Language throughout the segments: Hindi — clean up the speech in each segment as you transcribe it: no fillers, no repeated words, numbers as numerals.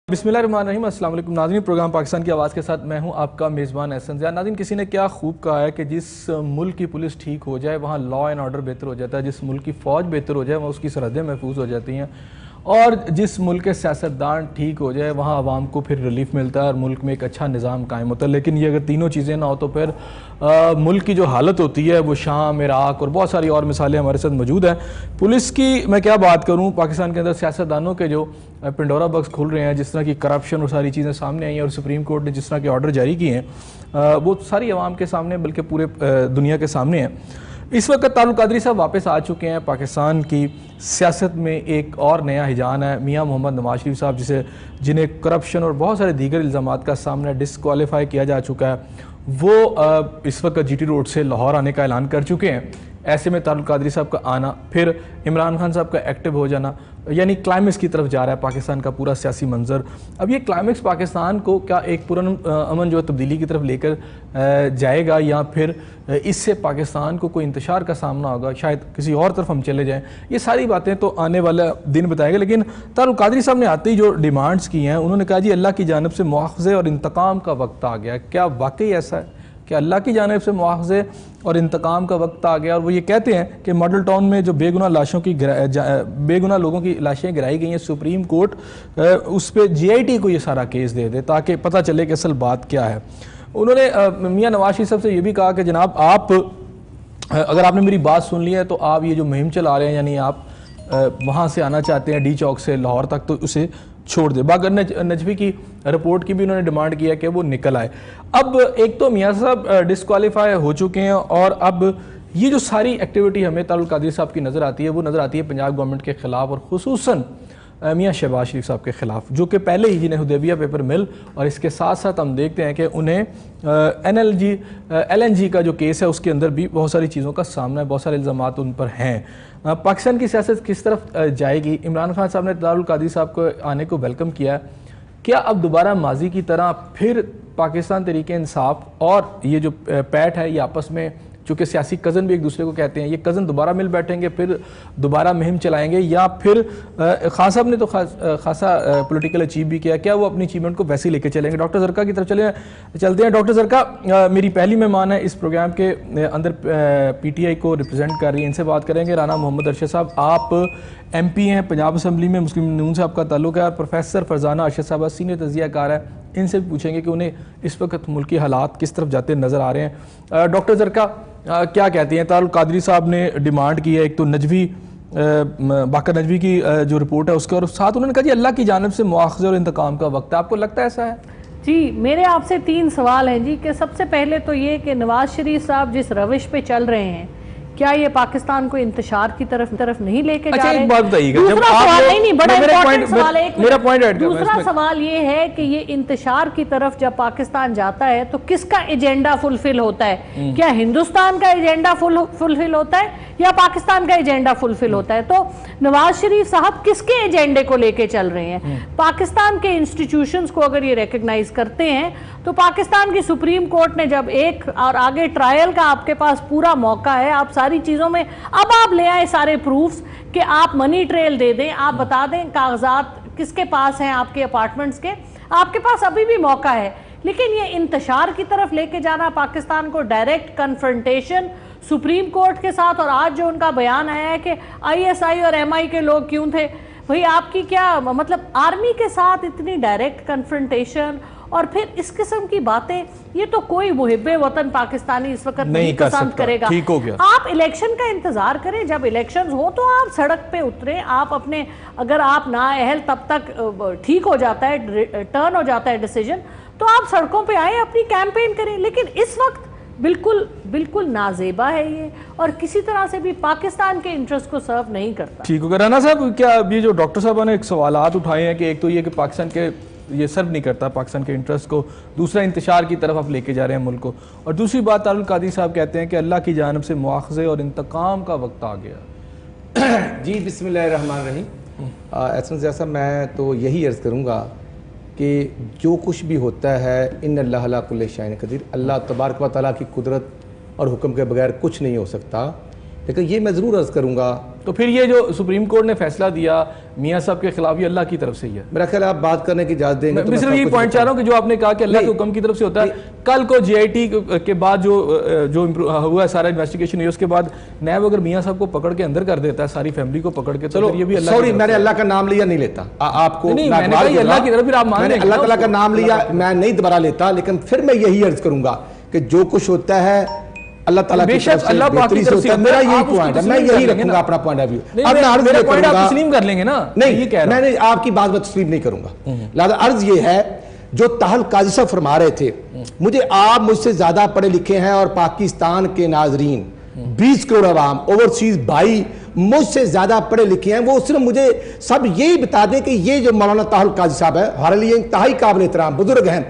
बिस्मिल्लाहिर्रहमानिर्रहीम। अस्सलाम वालेकुम नाज़रीन, प्रोग्राम पाकिस्तान की आवाज़ के साथ मैं हूं आपका मेज़बान एहसन ज़िया। नाज़रीन, किसी ने क्या खूब कहा है कि जिस मुल्क की पुलिस ठीक हो जाए वहाँ लॉ एंड ऑर्डर बेहतर हो जाता है, जिस मुल्क की फ़ौज बेहतर हो जाए वहाँ उसकी सरहदें महफूज हो जाती हैं, और जिस मुल्क के सियासतदान ठीक हो जाए वहाँ आवाम को फिर रिलीफ मिलता है और मुल्क में एक अच्छा निज़ाम कायम होता है। लेकिन ये अगर तीनों चीज़ें ना हो तो फिर मुल्क की जो हालत होती है वो शाम, इराक़ और बहुत सारी और मिसालें हमारे साथ मौजूद हैं। पुलिस की मैं क्या बात करूँ, पाकिस्तान के अंदर सियासतदानों के जो पेंडोरा बॉक्स खुल रहे हैं, जिस तरह की करप्शन और सारी चीज़ें सामने आई हैं और सुप्रीम कोर्ट ने जिस तरह के ऑर्डर जारी किए हैं वो सारी आवाम के सामने बल्कि पूरे दुनिया के सामने हैं। इस वक्त तारुल कादरी साहब वापस आ चुके हैं। पाकिस्तान की सियासत में एक और नया हिजान है। मियां मोहम्मद नवाज शरीफ साहब जिन्हें करप्शन और बहुत सारे दीगर इल्ज़ामात का सामना डिसक्वालीफाई किया जा चुका है, वो इस वक्त जीटी रोड से लाहौर आने का ऐलान कर चुके हैं। ऐसे में तारुल कादरी साहब का आना, फिर इमरान खान साहब का एक्टिव हो जाना, यानी क्लाइमेक्स की तरफ जा रहा है पाकिस्तान का पूरा सियासी मंजर। अब ये क्लाइमेक्स पाकिस्तान को क्या एक पुरअमन जो तब्दीली की तरफ लेकर जाएगा, या फिर इससे पाकिस्तान को कोई इंतशार का सामना होगा, शायद किसी और तरफ हम चले जाएं। ये सारी बातें तो आने वाला दिन बताएगा। लेकिन तारुल कादरी साहब ने आते ही जो डिमांड्स की हैं, उन्होंने कहा जी अल्लाह की जानिब से मुआवजे और इंतकाम का वक्त आ गया। क्या वाकई ऐसा है कि अल्लाह की जानिब से मुआवजे और इंतकाम का वक्त आ गया? और वो ये कहते हैं कि मॉडल टाउन में जो बेगुनाह लोगों की लाशें गिराई गई हैं, सुप्रीम कोर्ट उस पर GIT को ये सारा केस दे दे ताकि पता चले कि असल बात क्या है। उन्होंने मियां नवाज शरीफ साहब से ये भी कहा कि जनाब आप अगर आपने मेरी बात सुन ली है तो आप ये जो मुहिम चला रहे हैं, यानी आप वहाँ से आना चाहते हैं D चौक से लाहौर तक, तो उसे छोड़ दे। बागर नजवी की रिपोर्ट की भी उन्होंने डिमांड किया कि वो निकल आए। अब एक तो मियां साहब डिस्क्वालीफाई हो चुके हैं, और अब ये जो सारी एक्टिविटी हमें तारुल कादरी साहब की नज़र आती है वो नज़र आती है पंजाब गवर्नमेंट के ख़िलाफ़, और ख़ुसूसन मियां शहबाज शरीफ साहब के ख़िलाफ़, जो कि पहले ही जिन्हें हुदैबिया पेपर मिल, और इसके साथ साथ हम देखते हैं कि उन्हें LNG का जो केस है उसके अंदर भी बहुत सारी चीज़ों का सामना है, बहुत सारे इल्ज़ामात उन पर हैं। पाकिस्तान की सियासत किस तरफ जाएगी? इमरान खान साहब ने तारुल कादरी साहब को आने को वेलकम किया है। क्या अब दोबारा माजी की तरह फिर पाकिस्तान तरीके इंसाफ और ये जो पैठ है, ये आपस में, चूँकि सियासी कज़न भी एक दूसरे को कहते हैं, ये कज़न दोबारा मिल बैठेंगे, फिर दोबारा मुहिम चलाएंगे, या फिर खान साहब ने तो खासा पॉलिटिकल अचीव भी किया, क्या वो अपनी अचीवमेंट को वैसे ही लेके चलेंगे? डॉक्टर ज़रका की तरफ चलते हैं। डॉक्टर ज़रका मेरी पहली मेहमान है इस प्रोग्राम के अंदर, PTI को रिप्रेजेंट कर रही है, इनसे बात करेंगे। राना मोहम्मद अरशद साहब, आप MP हैं, पंजाब असम्बली में मुस्लिम नून से आपका ताल्लुक है, और प्रोफेसर फरजाना अरशद साहब सीनियर तजियाकार है, इनसे भी पूछेंगे कि उन्हें इस वक्त मुल्की हालात किस तरफ जाते नज़र आ रहे हैं। डॉक्टर ज़रका क्या कहती हैं? तारुल कादरी साहब ने डिमांड की है एक तो बाकर नजवी की जो रिपोर्ट है उसका, और साथ उन्होंने कहा जी अल्लाह की जानिब से मुआवजे और इंतकाम का वक्त है। आपको लगता है ऐसा है? जी, मेरे आपसे 3 सवाल हैं जी। कि सबसे पहले तो ये कि नवाज शरीफ साहब जिस रविश पे चल रहे हैं, क्या ये पाकिस्तान को इंतशार की तरफ नहीं लेके जा रहे? एक बात बताइएगा, दूसरा सवाल नहीं, बड़ा इंपॉर्टेंट सवाल है, मेरा पॉइंट ऐड करना। दूसरा सवाल ये है कि ये इंतशार की तरफ जब पाकिस्तान जाता है तो किसका एजेंडा फुलफिल होता है? क्या हिंदुस्तान का एजेंडा फुलफिल होता है या पाकिस्तान का एजेंडा फुलफिल होता है? तो नवाज शरीफ साहब किसके एजेंडे को लेके चल रहे हैं? पाकिस्तान के इंस्टीट्यूशंस को अगर ये रिकॉग्नाइज करते हैं तो पाकिस्तान की सुप्रीम कोर्ट ने जब एक और आगे ट्रायल का आपके पास पूरा मौका है, आप सारी चीजों में अब आप ले आए सारे प्रूफ्स कि आप मनी ट्रेल दे दें, आप बता दें कागजात किसके पास हैं, आपके अपार्टमेंट्स के, आपके पास अभी भी मौका है। लेकिन ये इंतशार की तरफ लेके जाना पाकिस्तान को, डायरेक्ट कन्फ्रंटेशन सुप्रीम कोर्ट के साथ, और आज जो उनका बयान आया है कि ISI और MI के लोग क्यों थे, भाई आपकी क्या मतलब आर्मी के साथ इतनी डायरेक्ट कन्फ्रंटेशन, और फिर इस किस्म की बातें, ये तो कोई मुहिब्बे वतन पाकिस्तानी इस वक्त नहीं पसंद करेगा। ठीक हो गया। आप इलेक्शन का इंतजार करें, जब इलेक्शंस हो तो आप सड़क पे उतरे, आप अपने, अगर आप ना अहल तब तक ठीक हो जाता है, टर्न हो जाता है डिसीजन, तो आप सड़कों पे आए, अपनी कैंपेन करें। लेकिन इस वक्त बिल्कुल नाजेबा है ये, और किसी तरह से भी पाकिस्तान के इंटरेस्ट को सर्व नहीं करता। ठीक हो गया। राना साहब, क्या ये जो डॉक्टर साहब ने एक सवालात उठाए हैं कि एक तो ये कि पाकिस्तान के ये सर्व नहीं करता पाकिस्तान के इंटरेस्ट को, दूसरा इंतशार की तरफ आप लेके जा रहे हैं मुल्क को, और दूसरी बात तारुल कादरी साहब कहते हैं कि अल्लाह की जानिब से मुआवजे और इंतकाम का वक्त आ गया। जी, बिस्मिल्लाहिर्रहमानिर्रहीम। एहसन ज़िया साहब, मैं तो यही अर्ज़ करूँगा कि जो कुछ भी होता है, इन्न अल्लाह अला कुल्लि शैइन क़दीर, अल्लाह तबारक व तआला की कुदरत और हुक्म के बगैर कुछ नहीं हो सकता। लेकिन ये मैं ज़रूर अर्ज़ करूँगा तो फिर ये जो सुप्रीम कोर्ट ने फैसला दिया मियाँ साहब के खिलाफ, ये अल्लाह की तरफ से ही है। मेरा ख्याल आप बात करने की इजाजत देंगे तो मैं सिर्फ यही पॉइंट चाह रहा हूँ कि जो आपने कहा कि अल्लाह के हुक्म की तरफ से होता है, कल को जीआईटी के बाद जो हुआ है सारा इन्वेस्टिगेशन हुई, उसके बाद नैब अगर मियाँ साहब को पकड़ के अंदर कर देता है, सारी फैमिली को पकड़ के, तो ये भी अल्लाह सॉरी मैंने अल्लाह का नाम लिया नहीं लेता आपको, अल्लाह की तरफ, फिर आप मान मैंने अल्लाह ताला का नाम लिया, मैं नहीं दोबारा लेता, लेकिन फिर मैं यही अर्ज करूंगा कि जो कुछ होता है अल्लाह ताला की तरफ से बेहतरी से होता है। मेरा यही पॉइंट है, मैं यही रखूंगा अपना पॉइंट ऑफ व्यू। अब मैं अर्ज ये करूंगा, आप तस्लीम कर लेंगे ना? नहीं, मैंने आपकी बात में तस्लीम नहीं करूंगा। लिहाजा अर्ज ये है, जो ताहल काजी साहब फरमा रहे थे, मुझे आप मुझसे ज्यादा पढ़े लिखे हैं और पाकिस्तान के नाजरीन 20 करोड़ आवाम, ओवरसीज भाई मुझसे ज्यादा पढ़े लिखे हैं, वो सिर्फ मुझे सब यही बता दें कि ये जो मौलाना ताहल काजी साहब है हमारे लिए इंतहाई काबिल एहतराम बुजुर्ग हैं,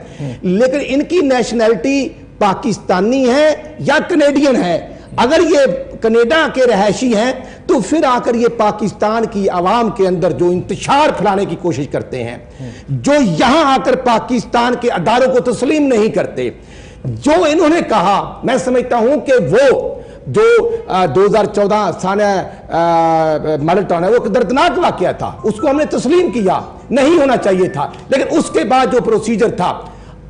लेकिन इनकी नेशनैलिटी पाकिस्तानी है या कनेडियन है। अगर ये कनाडा के रहायशी हैं तो फिर आकर ये पाकिस्तान की आवाम के अंदर जो इंतशार फैलाने की कोशिश करते हैं, जो यहां आकर पाकिस्तान के अदारों को तस्लीम नहीं करते, जो इन्होंने कहा, मैं समझता हूं कि वो जो 2014 साना मॉडल टाउन है वो एक दर्दनाक वाकया था, उसको हमने तस्लीम किया, नहीं होना चाहिए था, लेकिन उसके बाद जो प्रोसीजर था,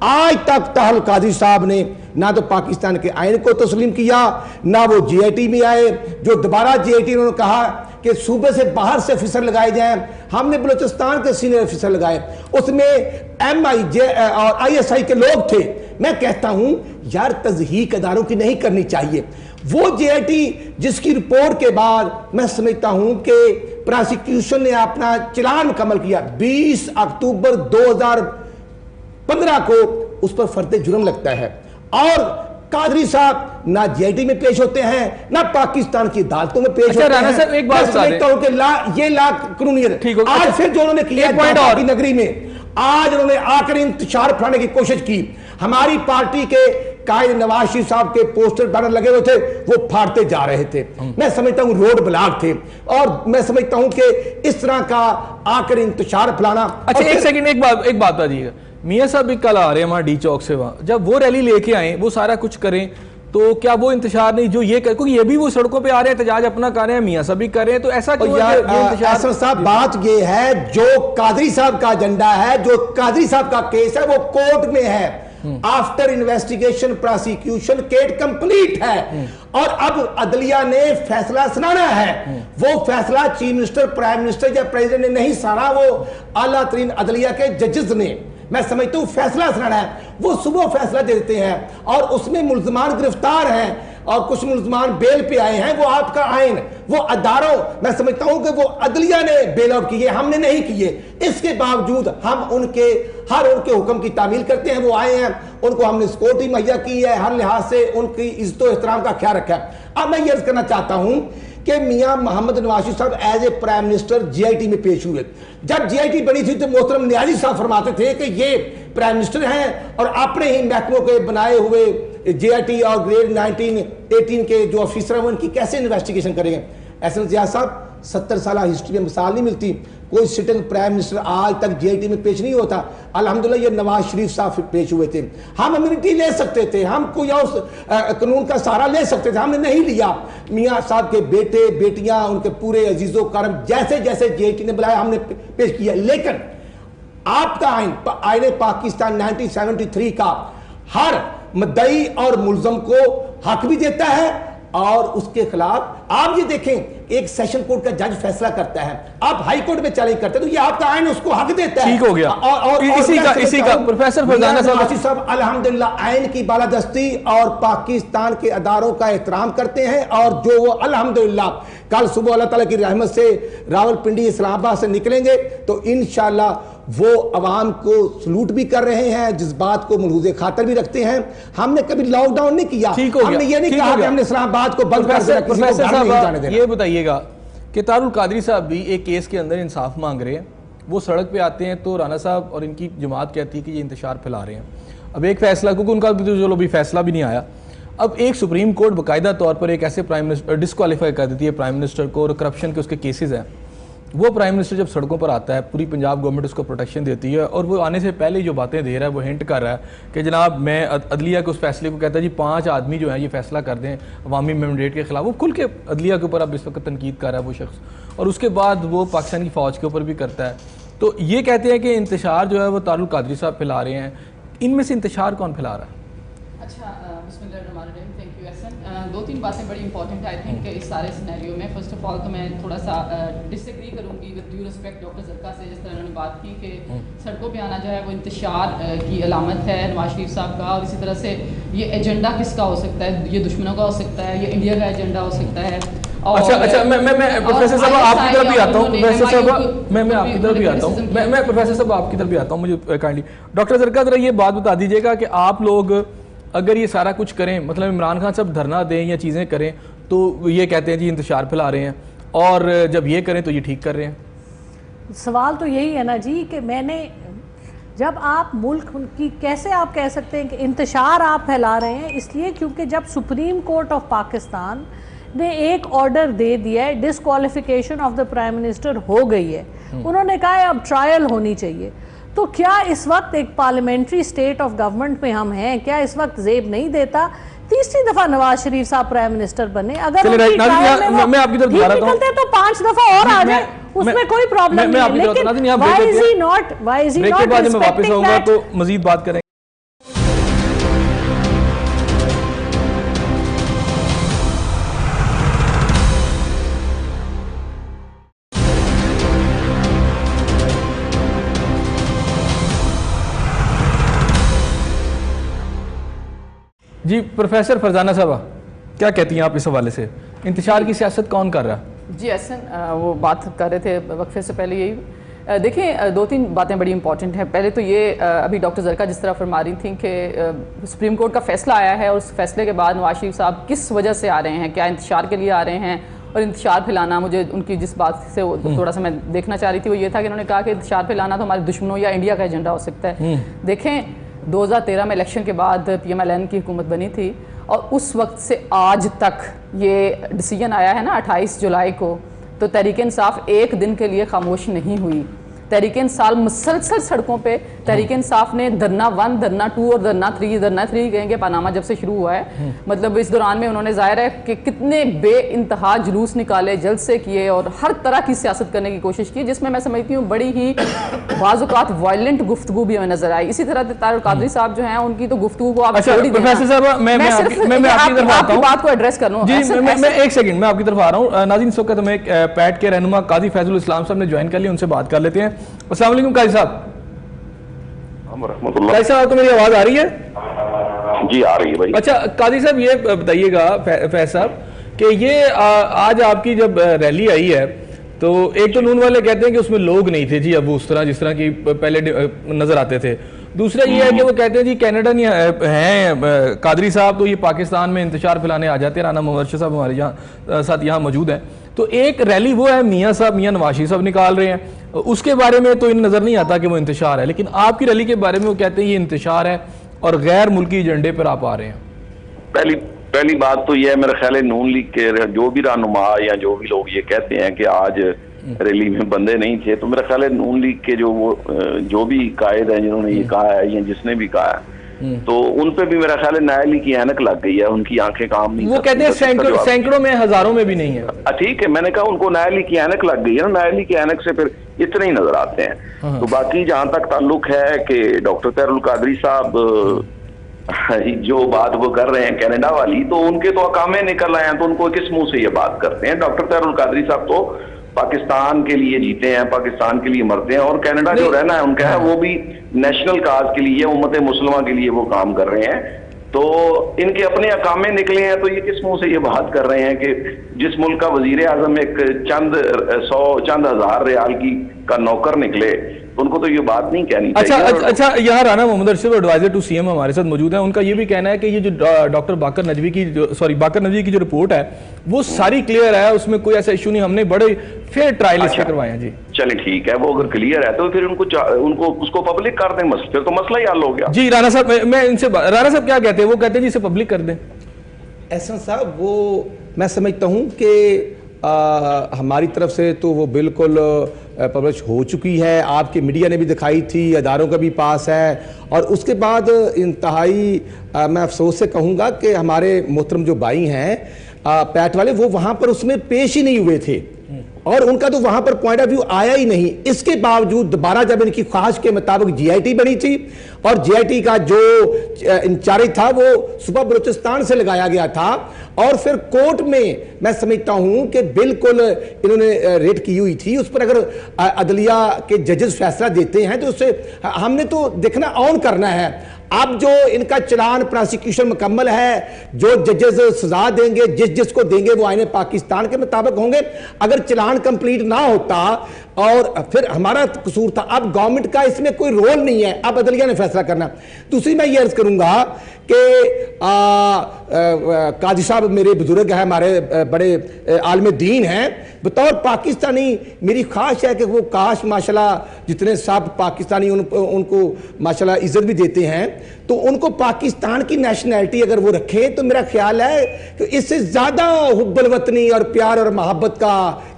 आज तक ताहल काजी साहब ने ना तो पाकिस्तान के आइन को तस्लीम किया, ना वो जीआईटी में आए। जो दोबारा जीआईटी उन्होंने कहा कि सूबे से बाहर से अफसर लगाए जाएं, हमने बलूचिस्तान के सीनियर अफसर लगाए, उसमें MIJ और ISI के लोग थे। मैं कहता हूं यार तज़हीक अदारों की नहीं करनी चाहिए। वो जीआईटी जिसकी रिपोर्ट के बाद मैं समझता हूं कि प्रोसिक्यूशन ने अपना चलान मुकम्मल किया, 20 अक्टूबर 2015 को उस पर फर्द जुर्म लगता है, और कादरी साहब ना जीआईटी में पेश होते हैं ना पाकिस्तान की अदालतों में पेश होते हैं। एक बात समझता हूं कि ये ला कानूनियत आज फिर जो उन्होंने किया की नगरी में, आज उन्होंने आकर इंतशार फैलाने की कोशिश की। हमारी पार्टी के कायद नवाज शरीफ साहब के पोस्टर बैनर लगे हुए थे, वो फाड़ते जा रहे थे। मैं समझता हूं रोड ब्लॉक थे, और मैं समझता हूं कि इस तरह का आकर इंतशार फैलाना। अच्छा एक सेकंड, एक बात बताइएगा, मियाँ साहब भी कल आ रहे हैं वहां डी चौक से, वहां जब वो रैली लेके आए, वो सारा कुछ करें, तो क्या वो इंतशार नहीं जो ये कर, क्योंकि ये भी वो सड़कों पे आ रहे हैं, एहतजाज अपना कर रहे हैं, मियाँ साहब भी कर रहे हैं, तो ऐसा क्यों है? साहब बात ये है, जो कादरी साहब का एजेंडा है, जो कादरी साहब का केस है, वो कोर्ट में है, after investigation prosecution case complete है, और अब अदलिया ने फैसला सुनाना है। वो फैसला चीफ मिनिस्टर, प्राइम मिनिस्टर या प्रेसिडेंट ने नहीं सुनाना, वो आला तरीन अदलिया के जजेस ने, मैं समझता हूं फैसला सुनाना है। वो सुबह फैसला दे देते हैं, और उसमें मुल्जमान गिरफ्तार हैं और कुछ मुल्जमान बेल पे आए हैं। वो आपका आइन, वो अदारों, मैं समझता हूं कि वो अदलिया ने बेल आउट किए, हमने नहीं किए। इसके बावजूद हम उनके हुक्म की तामील करते हैं। वो आए हैं, उनको हमने सिक्योरिटी मुहैया की है, हर लिहाज से उनकी इज्जत और एहतराम का ख्याल रखा है। अब मैं ये अर्ज करना चाहता हूं कि मियां Mohammad Nawaz Sharif sahab as a prime minister GIT में पेश हुए। जब जीआईटी बनी थी तो मोहतरम नियाजी साहब फरमाते थे कि ये प्राइम मिनिस्टर हैं और अपने ही महकमों के बनाए हुए जीआईटी और ग्रेड 19-18 के जो ऑफिसर हैं उनकी कैसे इन्वेस्टिगेशन करेंगे। एहसन जियाद साहब 70 साल हिस्ट्री में मिसाल नहीं मिलती, कोई सिटिंग प्राइम मिनिस्टर आज तक जीआईटी में पेश नहीं होता। अल्हम्दुलिल्लाह ये नवाज शरीफ साहब पेश हुए थे। हम इम्यूनिटी ले सकते थे, हम कोई और कानून का सहारा ले सकते थे, हमने नहीं लिया। मियाँ साहब के बेटे बेटियां, उनके पूरे अजीजों करम जैसे जैसे जीआईटी ने बुलाया हमने पेश किया। लेकिन आपका आइन पाकिस्तान 1973 का हर मुद्दई और मुल्जम को हक भी देता है, और उसके खिलाफ आप ये देखें एक सेशन कोर्ट का जज फैसला करता है, आप हाई कोर्ट में चैलेंज करते हैं, तो ये आपका आइन उसको हक देता है। ठीक हो गया। और इसी का प्रोफेसर फरजाना साहब अल्हम्दुलिल्लाह आइन की बालादस्ती और पाकिस्तान के अदारों का एहतराम करते हैं, और जो वो अल्हम्दुलिल्लाह कल सुबह अल्लाह ताला की रहमत से रावलपिंडी इस्लामाबाद से निकलेंगे तो इंशाअल्लाह वो अवाम को सलूट भी कर रहे हैं, जज्बात को मलहूज़े खातर भी रखते हैं। हमने कभी लॉकडाउन नहीं किया, हमने ये नहीं कहा कि हमने इस्लामाबाद को बंद कर देना, किसी को घर नहीं जाने देना। ये बताइएगा कि तारुल कादरी साहब भी एक केस के अंदर इंसाफ मांग रहे हैं, वो सड़क पे आते हैं तो राना साहब और इनकी जमात कहती है कि ये इंतशार फैला रहे हैं। अब एक फैसला, क्योंकि उनका भी तो चलो भी फैसला भी नहीं आया, अब एक सुप्रीम कोर्ट बाकायदा तौर पर एक ऐसे प्राइम मिनिस्टर डिस्क्वालीफाई कर देती है प्राइम मिनिस्टर को, और करप्शन के उसके केसेस हैं, वो प्राइम मिनिस्टर जब सड़कों पर आता है, पूरी पंजाब गवर्नमेंट उसको प्रोटेक्शन देती है और वो आने से पहले जो बातें दे रहा है वो हिंट कर रहा है कि जनाब मैं अदलिया के उस फैसले को कहता है जी 5 आदमी जो है ये फैसला कर दें अवामी मैंडेट के खिलाफ। वो खुल के अदलिया के ऊपर अब इस वक्त तनकीद कर रहा है वो शख्स, और उसके बाद वो पाकिस्तान की फ़ौज के ऊपर भी करता है। तो ये कहते हैं कि इंतशार जो है वो तारुल कादरी साहब फैला रहे हैं, इनमें से इंतशार कौन फैला रहा है? अच्छा, बिस्मिल्लाहिर्रहमानिर्रहीम, थैंक यू एहसन। 2-3 बातें बड़ी इंपॉर्टेंट है आई थिंक इस सारे सिनेरियो में। फर्स्ट ऑफ ऑल तो मैं थोड़ा सा डिसएग्री करूंगी विद ड्यू रिस्पेक्ट डॉक्टर जरका से, जिस तरह उन्होंने बात की कि सड़कों पे आना जो है वो इंतशार की अलामत है नवाज शरीफ साहब का, और इसी तरह से ये एजेंडा किसका हो सकता है, ये दुश्मनों का हो सकता है, ये इंडिया का एजेंडा हो सकता है। अच्छा, मैं प्रोफेसर साहब आपकी तरफ भी आता हूँ, प्रोफेसर साहब मैं आपकी तरफ भी आता हूँ, मैं प्रोफेसर साहब आपकी तरफ भी आता हूँ, मुझे काइंडली डॉक्टर जरका जरा ये बात बता दीजिएगा कि आप लोग अगर ये सारा कुछ करें, मतलब इमरान खान साहब धरना दें या चीज़ें करें तो ये कहते हैं जी इंतशार फैला रहे हैं, और जब ये करें तो ये ठीक कर रहे हैं। सवाल तो यही है ना जी कि मैंने जब आप मुल्क की कैसे आप कह सकते हैं कि इंतशार आप फैला रहे हैं, इसलिए क्योंकि जब सुप्रीम कोर्ट ऑफ पाकिस्तान ने एक ऑर्डर दे दिया है, disqualification of the prime minister हो गई है, उन्होंने कहा है अब ट्रायल होनी चाहिए, तो क्या इस वक्त एक पार्लियामेंट्री स्टेट ऑफ गवर्नमेंट में हम हैं, क्या इस वक्त जेब नहीं देता? तीसरी दफा नवाज शरीफ साहब प्राइम मिनिस्टर बने, अगर मैं आपकी तरफ निकलते हैं तो 5 दफा और आ जाए, उसमें कोई प्रॉब्लम नहीं है। लेकिन व्हाई इज ही नॉट वापस आऊंगा तो मजीद बात करेंगे। जी प्रोफेसर फरजाना साहब क्या कहती हैं आप इस हवाले से, इंतशार की सियासत कौन कर रहा है? जी एहसन, वो बात कर रहे थे वक्फे से पहले, यही देखिए 2-3 बातें बड़ी इंपॉर्टेंट हैं। पहले तो ये अभी डॉक्टर जरका जिस तरह फरमा रही थी कि सुप्रीम कोर्ट का फैसला आया है और उस फैसले के बाद नवाज शरीफ साहब किस वजह से आ रहे हैं, क्या इंतशार के लिए आ रहे हैं? और इंतशार फैलाना, मुझे उनकी जिस बात से थोड़ा सा मैं देखना चाह रही थी वो ये था कि उन्होंने कहा कि इंतशार फैलाना तो हमारे दुश्मनों या इंडिया का एजेंडा हो सकता है। देखें 2013 में इलेक्शन के बाद PMLN की हुकूमत बनी थी और उस वक्त से आज तक ये डिसीजन आया है ना 28 जुलाई को, तो तहरीक इंसाफ एक दिन के लिए खामोश नहीं हुई। तहरीक इंसाफ मुसलसल सड़कों पे, तहरीक इंसाफ ने धरना 1, धरना 2 और धरना 3 कहेंगे पनामा जब से शुरू हुआ है, मतलब इस दौरान में उन्होंने जाहिर है कि कितने बेइंतहा जुलूस निकाले, जलसे किए और हर तरह की सियासत करने की कोशिश की, जिसमें मैं समझती हूँ बड़ी ही बाज़-औक़ात वायलेंट गुफ्तगू भी हमें नजर आई। इसी तरह तारुल कादरी साहब जो हैं उनकी तो गुफ्तगू को आप छोड़ ही देना। प्रोफेसर साहब मैं आपकी तरफ आता हूं, बात को एड्रेस कर लूं। जी मैं एक सेकंड मैं आपकी तरफ आ रहा हूं। नाज़रीन इस वक्त हमें पैट के रहनुमा काजी फैजुल इस्लाम साहब ने ज्वाइन कर लिया, उनसे बात कर लेते हैं। अस्सलाम वालेकुम काजी साहब। काजी साहब आपको मेरी आवाज आ रही है? जी आ रही है भाई। अच्छा काजी साहब ये बताइएगा फैज साहब कि ये आज आपकी जब रैली आई है तो एक तो नून वाले कहते हैं कि उसमें लोग नहीं थे जी, अब उस तरह जिस तरह की पहले नजर आते थे। दूसरा ये है कि वो कहते हैं जी कनाडा नहीं हैं कादरी साहब, तो ये पाकिस्तान में इंतशार फैलाने आ जाते हैं। राना मोहम्मद अरशद साहब हमारे यहाँ साथ यहाँ मौजूद हैं। तो एक रैली वो है मियाँ साहब, मियाँ नवाज शरीफ साहब निकाल रहे हैं, उसके बारे में तो इन नजर नहीं आता कि वो इंतशार है, लेकिन आपकी रैली के बारे में वो कहते हैं ये इंतशार है और गैर मुल्की एजेंडे पर आप आ रहे हैं। पहली बात तो यह है, मेरा ख्याल है नून लीग के जो भी रहनुमा या जो भी लोग ये कहते हैं कि आज रैली में बंदे नहीं थे, तो मेरा ख्याल है नून लीग के जो भी कायद हैं जिन्होंने ये कहा है या जिसने भी कहा है, तो उन पे भी मेरा ख्याल है न्यायालय की ऐनक लग गई है, उनकी आंखें काम नहीं। वो कहते हैं सैकड़ों में हजारों में भी नहीं है। ठीक है, मैंने कहा उनको न्यायालय की ऐनक लग गई है ना, न्यायालय की ऐनक से फिर इतने ही नजर आते हैं। तो बाकी जहां तक ताल्लुक है कि डॉक्टर तारुल कादरी साहब जो बात वो कर रहे हैं कनाडा वाली, तो उनके तो अकामे निकल आए हैं, तो उनको किस मुंह से ये बात करते हैं? डॉक्टर तारुल कादरी साहब तो पाकिस्तान के लिए जीते हैं, पाकिस्तान के लिए मरते हैं, और कनाडा जो रहना है उनका है वो भी नेशनल काज के लिए, उम्मत मुसलमान के लिए वो काम कर रहे हैं। तो इनके अपने अकामे निकले हैं, तो ये किस मुंह से ये बात कर रहे हैं कि जिस मुल्क का वजीर आजम एक चंद हजार रियाल का नौकर निकले, तो उनको तो ये बात नहीं कहनी चाहिए। अच्छा, यहाँ Rana Mohammad Arshad adviser to CM हमारे साथ मौजूद है, उनका ये भी कहना है कि ये जो डॉक्टर बाकर नजवी की जो रिपोर्ट है वो सारी क्लियर है, उसमें कोई ऐसा इशू नहीं, हमने बड़े फेयर ट्रायल इसके करवाए हैं। जी चले ठीक है, वो अगर क्लियर है तो फिर उनको उसको पब्लिक कर दें, फिर तो मसला ही हल हो गया। जी राना साहब, मैं इनसे राना साहब क्या कहते हैं? वो कहते हैं जी इसे पब्लिक कर दें। एहसन साहब, वो मैं समझता हूं कि हमारी तरफ से तो वो बिल्कुल पब्लिश हो चुकी है, आपके मीडिया ने भी दिखाई थी, अदारों का भी पास है। और उसके बाद इंतहाई मैं अफसोस से कहूँगा कि हमारे मोहतरम जो भाई हैं पैट वाले, वो वहाँ पर उसमें पेश ही नहीं हुए थे और उनका तो वहां पर पॉइंट ऑफ व्यू आया ही नहीं। इसके बावजूद दोबारा जब इनकी ख्वाहिश के मुताबिक जीआईटी बनी थी और जीआईटी का जो इंचार्ज था वो सुबह बलूचिस्तान से लगाया गया था और फिर कोर्ट में मैं समझता हूं कि बिल्कुल इन्होंने रेड की हुई थी। उस पर अगर अदलिया के जजेस फैसला देते हैं तो उससे हमने तो देखना ऑन करना है। अब जो इनका चलान प्रोसिक्यूशन मुकम्मल है, जो जजेस सजा देंगे जिसको देंगे वो आईने पाकिस्तान के मुताबिक होंगे। अगर चलान कंप्लीट ना होता और फिर हमारा कसूर था, अब गवर्नमेंट का इसमें कोई रोल नहीं है, अब अदलिया ने फैसला करना। दूसरी मैं ये अर्ज करूंगा कि काजी साहब मेरे बुजुर्ग हैं, हमारे बड़े आलिम दीन हैं। बतौर पाकिस्तानी मेरी ख्वाहिश है कि वो काश माशाल्लाह जितने सब पाकिस्तानी उनको माशाल्लाह इज्जत भी देते हैं तो उनको पाकिस्तान की नेशनैलिटी अगर वो रखें तो मेरा ख्याल है कि इससे ज़्यादा हुब्बुल वतनी और प्यार और मोहब्बत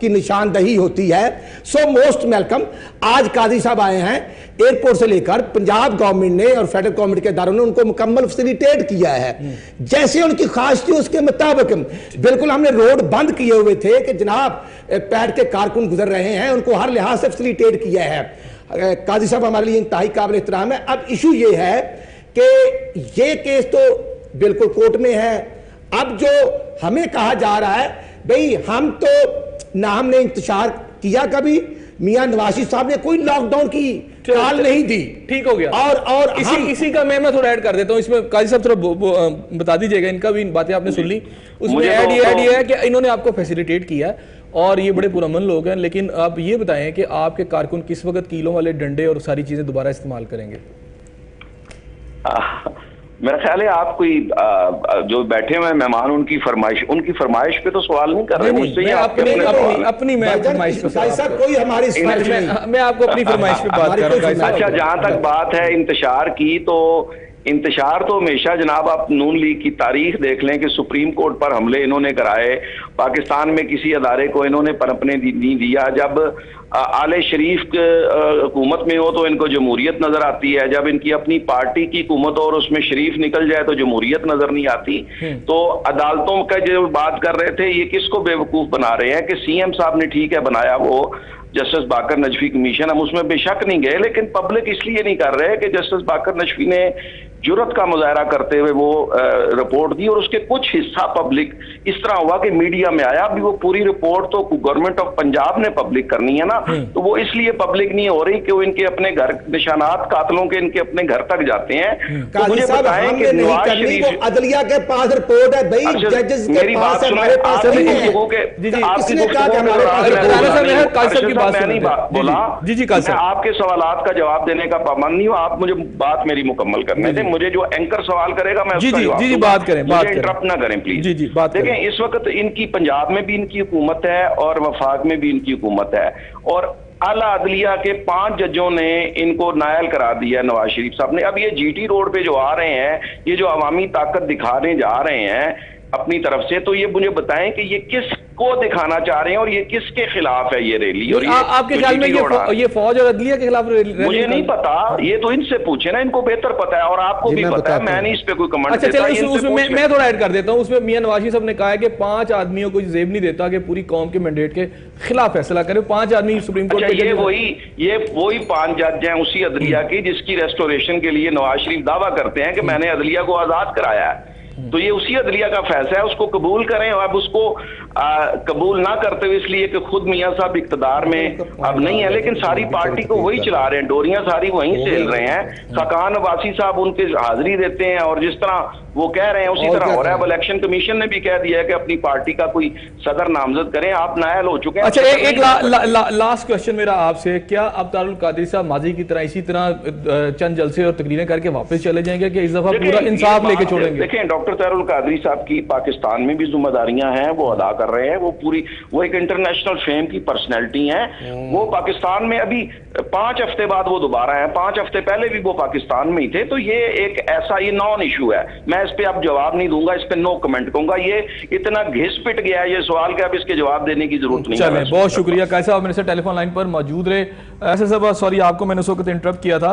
की निशानदही होती है। So most welcome. आज काजी साहब आए हैं एयरपोर्ट से लेकर, पंजाब गवर्नमेंट ने और फेडरल गवर्नमेंट के इदारों ने उनको मुकम्मल फैसिलिटेट किया है जैसे उनकी ख्वाहिश थी उसके मुताबिक। बिल्कुल हमने रोड बंद किए हुए थे कि जनाब पैट के कारकुन गुजर रहे हैं, उनको हर लिहाज से फैसिलिटेट किया है। काजी साहब हमारे लिए इंतहाई काबिल एहतराम है। अब इशू ये है कि ये केस तो बिल्कुल कोर्ट में है। अब जो हमें कहा जा रहा है भाई, हम तो ना हमने इंतजार किया कभी, मियां नवाज शरीफ साहब ने कोई लॉकडाउन की कॉल नहीं दी। ठीक हो गया। और इसी का मैं थोड़ा ऐड कर देता हूं इसमें। काजी साहब थोड़ा बता दीजिएगा, इनका भी बातें आपने सुन ली, उसमें ऐड ये है कि इन्होंने आपको फैसिलिटेट किया और ये बड़े पुरअमन लोग हैं, लेकिन आप ये बताएं कि आपके कारकुन किस वक्त कीलों वाले डंडे और सारी चीजें दोबारा इस्तेमाल करेंगे? मेरा ख्याल है आप कोई जो बैठे हुए मेहमान उनकी फरमाइश पे तो सवाल नहीं कर रहे मुझसे। मैं अपनी फरमाइश पे कोई हमारी मैं आपको अपनी फरमाइश पे बात कर रहा हूं। अच्छा, जहां तक बात है इंतशार की, तो इंतशार तो हमेशा जनाब आप नून लीग की तारीख देख लें कि सुप्रीम कोर्ट पर हमले इन्होंने कराए, पाकिस्तान में किसी अदारे को इन्होंने पनपने नहीं दिया। जब आले शरीफ हुकूमत में हो तो इनको जमहूरियत नजर आती है, जब इनकी अपनी पार्टी की हुकूमत और उसमें शरीफ निकल जाए तो जमहूरियत नजर नहीं आती। तो अदालतों का जो बात कर रहे थे, ये किसको बेवकूफ बना रहे हैं कि सीएम साहब ने ठीक है बनाया वो जस्टिस बाकर नजफी कमीशन, हम उसमें बेशक नहीं गए, लेकिन पब्लिक इसलिए नहीं कर रहे कि जस्टिस बाकर नजफी ने जुर्रत का मुजाहरा करते हुए वो रिपोर्ट दी और उसके कुछ हिस्सा पब्लिक इस तरह हुआ कि मीडिया में आया। अभी वो पूरी रिपोर्ट तो गवर्नमेंट ऑफ पंजाब ने पब्लिक करनी है ना, तो वो इसलिए पब्लिक नहीं हो रही कि वो इनके अपने घर निशानात कातलों के इनके अपने घर तक जाते हैं। तो मुझे बताएं कि नवाज शरीफ अदलिया के पास रिपोर्ट है भाई, जजेस के पास है, हमारे पास नहीं है। किसने कहा कि हमारे पास मैं नहीं बोला, आपके सवालात का जवाब देने का पाबंद नहीं हूं, आप मुझे बात मेरी मुकम्मल करने दें। मुझे जो एंकर सवाल करेगा मैं उसका जवाब दूंगा। बात करें, इंटरप्ट ना करें प्लीज। देखें, इस वक्त इनकी पंजाब में भी इनकी हुकूमत है और वफाक में भी इनकी हुकूमत है और आला अदलिया के 5 जजों ने इनको नायल करा दिया नवाज शरीफ साहब ने। अब ये जीटी रोड पे जो आ रहे हैं, ये जो अवामी ताकत दिखाने जा रहे हैं अपनी तरफ से, तो ये मुझे बताएं कि ये किसको दिखाना चाह रहे हैं और ये किसके खिलाफ है ये रैली? और आपके ख्याल में ये फौज और अदलिया के खिलाफ रैली? मुझे नहीं पता, ये तो इनसे पूछे ना, इनको बेहतर पता है और आपको भी पता है, मैं नहीं इस पे कोई कमेंट अच्छा चलो मैं थोड़ा ऐड कर देता हूं। उसमें मियां नवाज शरीफ साहब ने कहा है कि 5 आदमियों को जेब नहीं देता कि पूरी कौम के मैंडेट के खिलाफ फैसला करे। 5 आदमी सुप्रीम कोर्ट पे ये वही 5 जज हैं उसी अदलिया की जिसकी रेस्टोरेशन के लिए नवाज शरीफ दावा करते हैं कि मैंने अदलिया को आजाद कराया है। तो ये उसी अदलिया का फैसला है, उसको कबूल करें। अब उसको कबूल ना करते हुए इसलिए कि खुद मियां साहब इख्तदार में अब नहीं है, लेकिन सारी पार्टी को वही चला रहे हैं, डोरियां सारी वहीं से हिल रहे हैं। खकान अब्बासी साहब उनके हाजिरी देते हैं और जिस तरह वो कह रहे हैं उसी तरह हो रहा है। अब इलेक्शन कमीशन ने भी कह दिया है कि अपनी पार्टी का कोई सदर नामजद करें, आप नायल हो चुके हैं। अच्छा, एक लास्ट क्वेश्चन मेरा आपसे, क्या अब्तारुल कादरी साहब माजी की तरह इसी तरह चंद जलसे और तकरीरें करके वापस चले जाएंगे कि इस दफा पूरा इंसाफ लेके छोड़ेंगे? देखें, डॉक्टर डॉक्टर तैरुल कादरी साहब की पाकिस्तान में भी जिम्मेदारियां हैं, वो अदा कर रहे हैं। वो एक इंटरनेशनल फेम की पर्सनैलिटी हैं। वो पाकिस्तान में अभी 5 हफ्ते बाद वो दोबारा हैं, 5 हफ्ते पहले भी वो पाकिस्तान में ही थे। तो ये एक ऐसा ये नॉन इशू है, मैं इस पे अब जवाब नहीं दूंगा, इस पे नो कमेंट कहूंगा। ये इतना घिस पिट गया है ये सवाल कि अब इसके जवाब देने की जरूरत नहीं है। बहुत शुक्रिया कैसा आप मेरे से टेलीफोन लाइन पर मौजूद रहे। ऐसे सब सॉरी आपको मैंने उस वक्त इंटरप्ट किया था।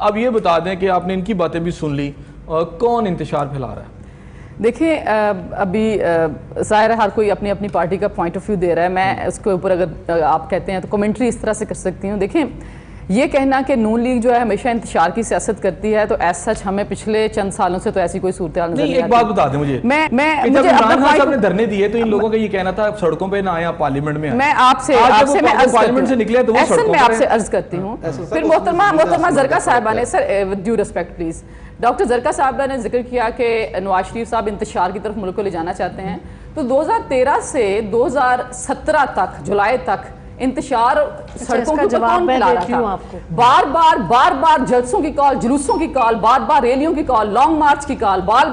अब ये बता दें कि आपने इनकी बातें भी सुन ली, कौन इंतशार फैला रहा है? देखिए अभी ज़ाहिर है हर कोई अपनी अपनी पार्टी का पॉइंट ऑफ व्यू दे रहा है। मैं उसके ऊपर अगर आप कहते हैं तो कमेंट्री इस तरह से कर सकती हूँ। देखें, ये कहना कि नून लीग जो है हमेशा इंतशार की सियासत करती है, तो एज सच हमें पिछले चंद सालों से तो ऐसी कोई सूरत हाल नहीं। एक बात बता दें मुझे, जब इमरान खान साहब ने धरने दिए तो इन लोगों का ये कहना था सड़कों पे ना आए, पार्लियामेंट में आए। मैं आपसे पार्लियामेंट से निकले तो मैं आपसे अर्ज करती हूँ। फिर मोहतरमा जरका साहिबा ने, sir with due respect please, doctor Zarka साहिबा ने जिक्र किया कि नवाज शरीफ साहब इंतशार की तरफ मुल्क को ले जाना चाहते हैं। तो 2013 से 2017 तक जुलाई तक इंतशार सड़कों के ऊपर कौन फैला रहा था? बार बार जलसों की कॉल, जुलूसों की कॉल, बार रैलियों की कॉल, लॉन्ग मार्च की कॉल, बार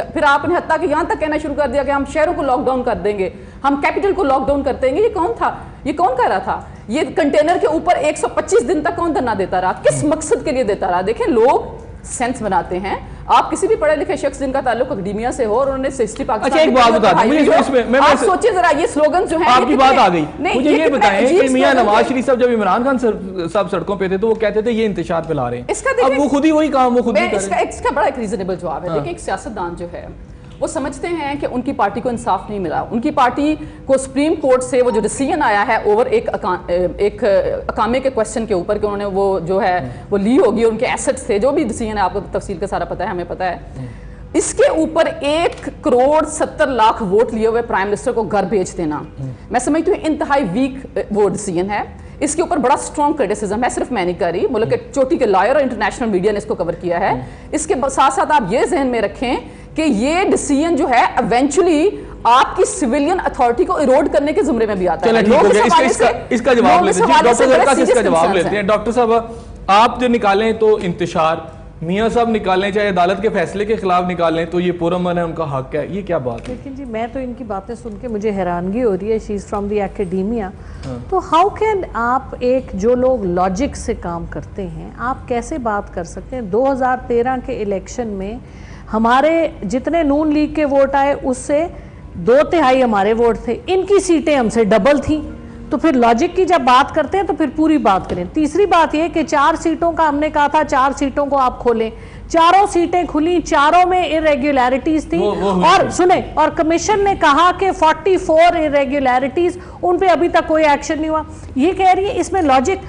फिर आपने हत्ता कि यहां तक कहना शुरू कर दिया कि हम शहरों को लॉकडाउन कर देंगे, हम कैपिटल को लॉकडाउन कर देंगे। ये कौन था? ये कौन कर रहा था? ये कंटेनर के ऊपर 125 दिन तक कौन धरना देता रहा? किस मकसद के लिए देता रहा? देखें, लोग सेंस बनाते हैं। आप किसी भी पढ़े लिखे शख्स जिनका ताल्लुक अकादमिया से हो और उन्होंने हिस्ट्री पाकिस्तान, अच्छा एक बात बता दें, आप सोचिए जरा, ये स्लोगन जो है आपकी बात आ गई। मुझे ये बताएं कि मियां नवाज शरीफ साहब जब इमरान खान साहब सड़कों पे थे तो वो कहते थे ये इंतशार फैला रहे हैं, अब वो खुद ही वही काम वो खुद ही कर रहे हैं। इसका बड़ा एक रीजनेबल जवाब है। देखिए, एक सियासतदान जो है वो समझते हैं कि उनकी पार्टी को इंसाफ नहीं मिला, उनकी पार्टी को सुप्रीम कोर्ट से वो जो डिसीजन आया है ओवर एक अकामे के क्वेश्चन के ऊपर कि उन्होंने वो जो है वो ली होगी उनके एसेट्स थे, जो भी डिसीजन है आपको तफसील का सारा पता है, हमें पता है। इसके ऊपर 1,70,00,000 वोट लिए हुए प्राइम मिनिस्टर को घर भेज देना, मैं समझती हूँ इंतहाई वीक वो डिसीजन है। इसके ऊपर बड़ा स्ट्रॉन्ग क्रिटिसिज्म है, सिर्फ मैं नहीं कर रही, मुल्क के चोटी के लॉयर और इंटरनेशनल मीडिया ने इसको कवर किया है। इसके साथ साथ आप ये जहन में रखें कि ये डिसीजन जो है इवेंचुअली आपकी सिविलियन अथॉरिटी को इरोड करने के जुमरे में भी आता है। इसका जवाब लेते हैं डॉक्टर जरका से, इसका जवाब लेते हैं। डॉक्टर साहब, आप जो निकालें तो इंतशार, मियां साहब निकालें चाहे अदालत के फैसले के खिलाफ निकालें तो ये पुरअमन है, उनका हक है, ये क्या बात है? लेकिन जी मैं तो इनकी बातें सुन के मुझे हैरानगी हो रही है। She is from the academia. तो हाउ कैन आप, एक जो लोग लॉजिक से काम करते हैं, आप कैसे बात कर सकते हैं? 2013 के इलेक्शन में हमारे जितने नून लीग के वोट आए उससे 2/3 हमारे वोट थे, इनकी सीटें हमसे डबल थी। तो फिर लॉजिक की जब बात करते हैं तो फिर पूरी बात करें। तीसरी बात यह कि 4 सीटों का हमने कहा था 4 सीटों को आप खोलें, 4 सीटें खुली, 4 में इरेगुलरिटीज थी और सुने, और कमीशन ने कहा कि 44 इरेगुलरिटीज, उन पे अभी तक कोई एक्शन नहीं हुआ। ये कह रही है इसमें लॉजिक,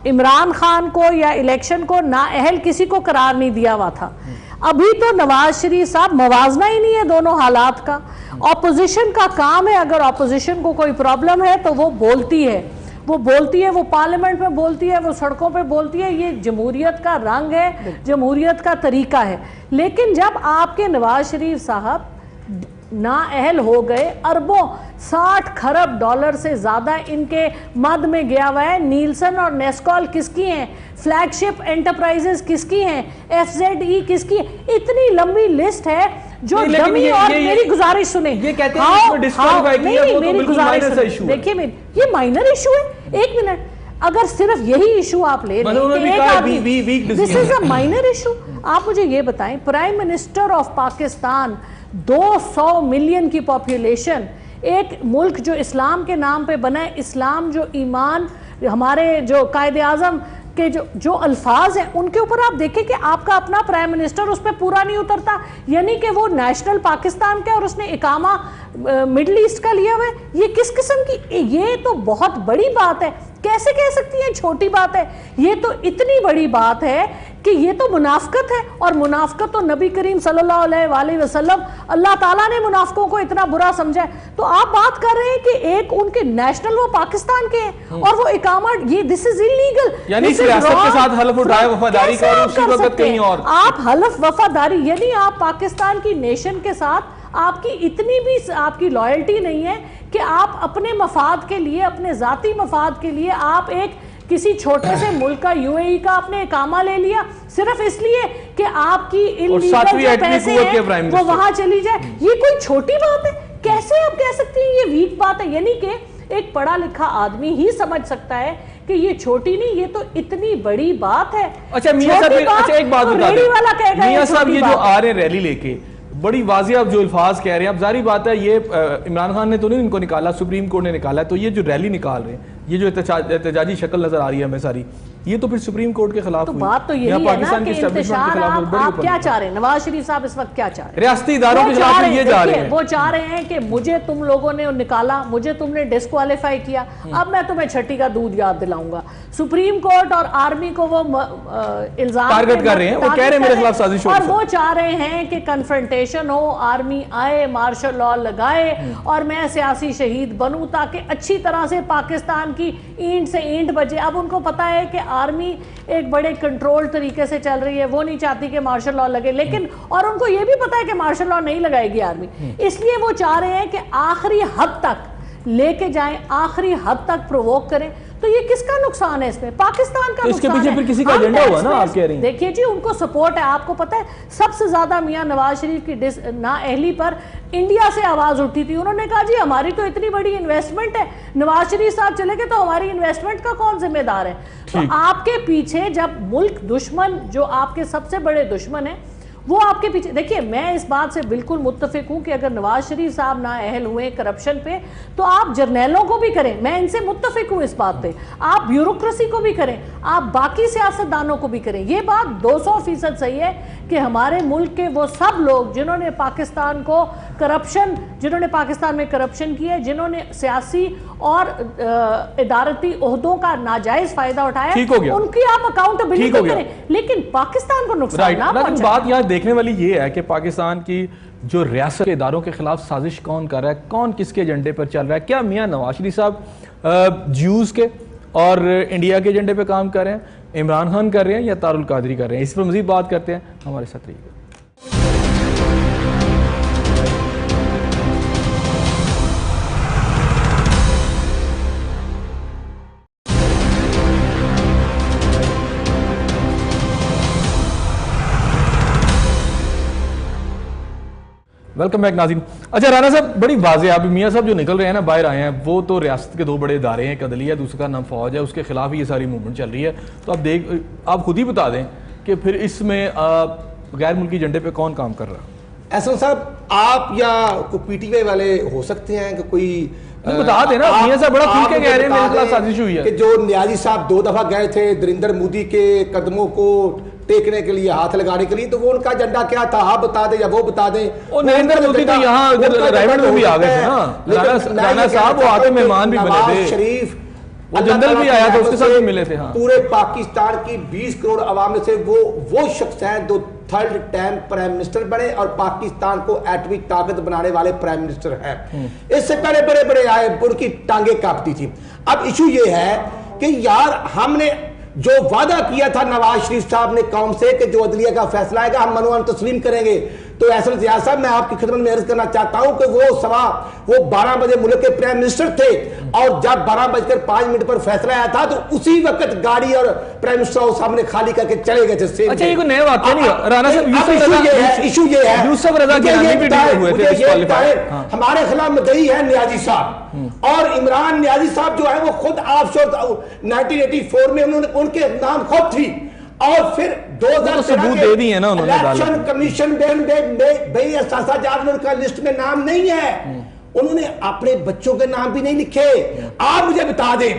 इमरान खान को या इलेक्शन को नाअहल किसी को करार नहीं दिया हुआ था। अभी तो नवाज शरीफ साहब, मवाजना ही नहीं है दोनों हालात का। ऑपोजिशन का काम है, अगर ऑपोजिशन को कोई प्रॉब्लम है तो वो बोलती है, वो पार्लियामेंट में बोलती है, वो सड़कों पे बोलती है। ये जमहूरियत का रंग है, जमहूरियत का तरीका है। लेकिन जब आपके नवाज शरीफ साहब नाअहल हो गए, अरबों 60 खरब डॉलर से ज्यादा इनके मद में गया हुआ है। नीलसन और नेस्कॉल किसकी हैं? फ्लैगशिप एंटरप्राइजेस किसकी हैं? FZE किसकी है? इतनी लंबी लिस्ट है जो डमी। और मेरी गुजारिश सुने, ये कहते हैं मेरी गुजारिश देखिए, ये माइनर इशू है। 1 मिनट, अगर सिर्फ यही इशू आप ले this is a minor issue. आप मुझे ये बताएं, prime minister of Pakistan, 200 million की पॉपुलेशन, एक मुल्क जो इस्लाम के नाम पे बना है, इस्लाम जो ईमान, हमारे जो कायदे आज़म के जो अल्फाज हैं उनके ऊपर आप देखें कि आपका अपना प्राइम मिनिस्टर उस पर पूरा नहीं उतरता, यानी कि वो नेशनल पाकिस्तान का और उसने इकामा मिडल ईस्ट का लिया हुआ है। ये किस किस्म की, ये तो बहुत बड़ी बात है। कैसे कह सकती हैं छोटी बात है? ये तो इतनी बड़ी बात है कि ये तो मुनाफकत है, और मुनाफकत तो नबी करीम सल्लल्लाहु अलैहि वसल्लम, अल्लाह ताला ने मुनाफकों को इतना बुरा समझा है। तो आप बात कर रहे हैं कि एक उनके नेशनल वो पाकिस्तान के हैं और वो इकामा, ये दिस इज इलीगल। यानी सियासत के साथ हलफ उठाए वफादारी का और उसी वक्त कहीं और आप हलफ वफादारी, यानी आप पाकिस्तान की नेशन के साथ आपकी इतनी भी आपकी लॉयल्टी नहीं है कि आप अपने मफाद के लिए, अपने जाती मफाद के लिए आप एक किसी छोटे से मुल्क का, यूएई का आपने इकामा ले लिया सिर्फ इसलिए कि आपकी इल्लीगल जो पैसे हैं वो वहां चली जाए। ये कोई छोटी बात है? कैसे आप कह सकती हैं ये वीक बात है? यानी कि एक पढ़ा लिखा आदमी ही समझ सकता है कि ये छोटी नहीं, ये तो इतनी बड़ी बात है। अच्छा मियां साहब, अच्छा एक बात बता दें, मियां साहब ये जो आ रहे हैं रैली लेके, बड़ी वाज़ेह आप जो अल्फाज कह रहे हैं, अब जारी बात है ये इमरान खान ने तो नहीं इनको निकाला, सुप्रीम कोर्ट ने निकाला, तो ये जो रैली निकाल रहे हैं, ये जो एहतजाजी शक्ल नजर आ रही है हमें सारी, ये तो फिर सुप्रीम कोर्ट के खिलाफ तो बात तो यही है ना कि इंतशार आप क्या चाह रहे हैं? नवाज शरीफ साहब इस वक्त क्या चाह रहे हैं? रियासती इदारों के खिलाफ ये जा रहे हैं। वो चाह रहे हैं कि मुझे तुम लोगों ने निकाला, मुझे तुमने डिस्क्वालीफाई किया, अब मैं तुम्हें छठी का दूध याद दिलाऊंगा। सुप्रीम कोर्ट और आर्मी को वो इल्जाम टारगेट कर रहे हैं, वो कह रहे हैं मेरे खिलाफ साजिश हो, और वो चाह रहे हैं कि कन्फ्रंटेशन हो, आर्मी आए, मार्शल लॉ लगाए और मैं सियासी शहीद बनूं ताकि अच्छी तरह से पाकिस्तान की ईंट से ईंट बजे। अब उनको पता है कि आर्मी एक बड़े कंट्रोल तरीके से चल रही है, वो नहीं चाहती कि मार्शल लॉ लगे, लेकिन और उनको ये भी पता है कि मार्शल लॉ नहीं लगाएगी आर्मी, इसलिए वो चाह रहे हैं कि आखिरी हद तक लेके जाएं, आखिरी हद तक प्रोवोक करें। तो ये किसका नुकसान है इसमें? पाकिस्तान का। तो इसके पीछे फिर किसी का एजेंडा हुआ ना, आप कह रही हैं। देखिए जी, उनको सपोर्ट है। आपको पता है सबसे ज्यादा मियां नवाज शरीफ की नाअहली पर इंडिया से आवाज उठी थी। उन्होंने कहा जी हमारी तो इतनी बड़ी इन्वेस्टमेंट है, नवाज शरीफ साहब चले गए तो हमारी इन्वेस्टमेंट का कौन जिम्मेदार है? तो आपके पीछे जब मुल्क दुश्मन, जो आपके सबसे बड़े दुश्मन है, वो आपके पीछे। देखिए मैं इस बात से बिल्कुल मुत्तफिक हूं कि अगर नवाज शरीफ साहब नाअहल हुए करप्शन पे तो आप जर्नैलों को भी करें, मैं इनसे मुत्तफिक हूं इस बात पे, आप ब्यूरोक्रेसी को भी करें, आप बाकी सियासतदानों को भी करें। ये बात 200% सही है कि हमारे मुल्क के वो सब लोग जिन्होंने पाकिस्तान को करप्शन, जिन्होंने पाकिस्तान में करप्शन किया, जिन्होंने सियासी और इदारती ओहदों का नाजायज फायदा उठाया, उनकी आप अकाउंटेबिलिटी करें, लेकिन पाकिस्तान को नुकसान ना पहुंचाएं। बात यहाँ देखने वाली ये है कि पाकिस्तान की जो रियासत के इदारों के खिलाफ साजिश कौन कर रहा है, कौन किसके एजेंडे पर चल रहा है? क्या मियां नवाज शरीफ साहब ज्यूज के और इंडिया के एजेंडे पे काम कर रहे हैं, इमरान खान कर रहे हैं या तारुल कादरी कर रहे हैं? इस पर मजीद बात करते हैं, हमारे साथ रहिएगा। वेलकम बैक नाज़रीन। अच्छा राना साहब, बड़ी वाज़ेह आप मियां साहब जो निकल रहे हैं ना, बाहर आए हैं, वो तो रियासत के दो बड़े इदारे हैं, एक अदलिया, दूसरे का नाम फौज है, उसके खिलाफ ही ये सारी मूवमेंट चल रही है। तो आप खुद ही बता दें कि फिर इसमें गैर मुल्की एजेंडे पे कौन काम कर रहा है? एहसान साहब, आप या कोई पीटीआई वाले हो सकते हैं कि कोई बता देना। मियां साहब बड़ा खुल के कह रहे हैं मेरे खिलाफ साजिश हुई है कि जो न्याजी साहब 2 दफा गए थे नरेंद्र मोदी के कदमों को टेकने के लिए, हाथ लगाने के लिए, तो वो उनका एजेंडा क्या था? आप बता दें या वो बता दें। और नरेंद्र मोदी तो यहाँ रायगढ़ में भी आ गए थे ना, राना साहब वो आते मेहमान भी बने थे, शरीफ जनरल भी आया था, उसके साथ भी मिले थे। हाँ, पूरे पाकिस्तान की 20 करोड़ आवाम में से वो शख्स हैं जो 3rd टाइम प्राइम मिनिस्टर बने और पाकिस्तान को एटमी ताकत बनाने वाले प्राइम मिनिस्टर हैं। इससे पहले बड़े बड़े आए, उनकी टांगे कांपती थी। अब इशू ये है कि यार हमने जो वादा किया था नवाज शरीफ साहब ने कौम से कि जो अदलिया का फैसला आएगा हम मनवान तस्लीम करेंगे, तो ऐसा रियाज साहब मैं आपकी खिदमत में अर्ज करना चाहता हूं कि वो 12 बजे मुल्क के प्राइम मिनिस्टर थे और जब 12:05 पर फैसला आया था तो उसी वक्त गाड़ी और प्राइम मिनिस्टर सामने खाली करके चले गए थे। अच्छा, ये कोई नया वाकया नहीं है राना साहब। इशू ये है यूसुफ रजा गिलानी भी हुए थे डिस्क्वालीफाई। हमारे खिलाफ मुद्दई है न्याजी साहब और इमरान न्याजी साहब जो है वो खुद ऑफशोर 1984 में उनके नाम खुद थी और फिर 2013 दे दिए ना उन्होंने, इलेक्शन कमीशन उनका लिस्ट में नाम नहीं है, उन्होंने अपने बच्चों के नाम भी नहीं लिखे। आप मुझे बता दें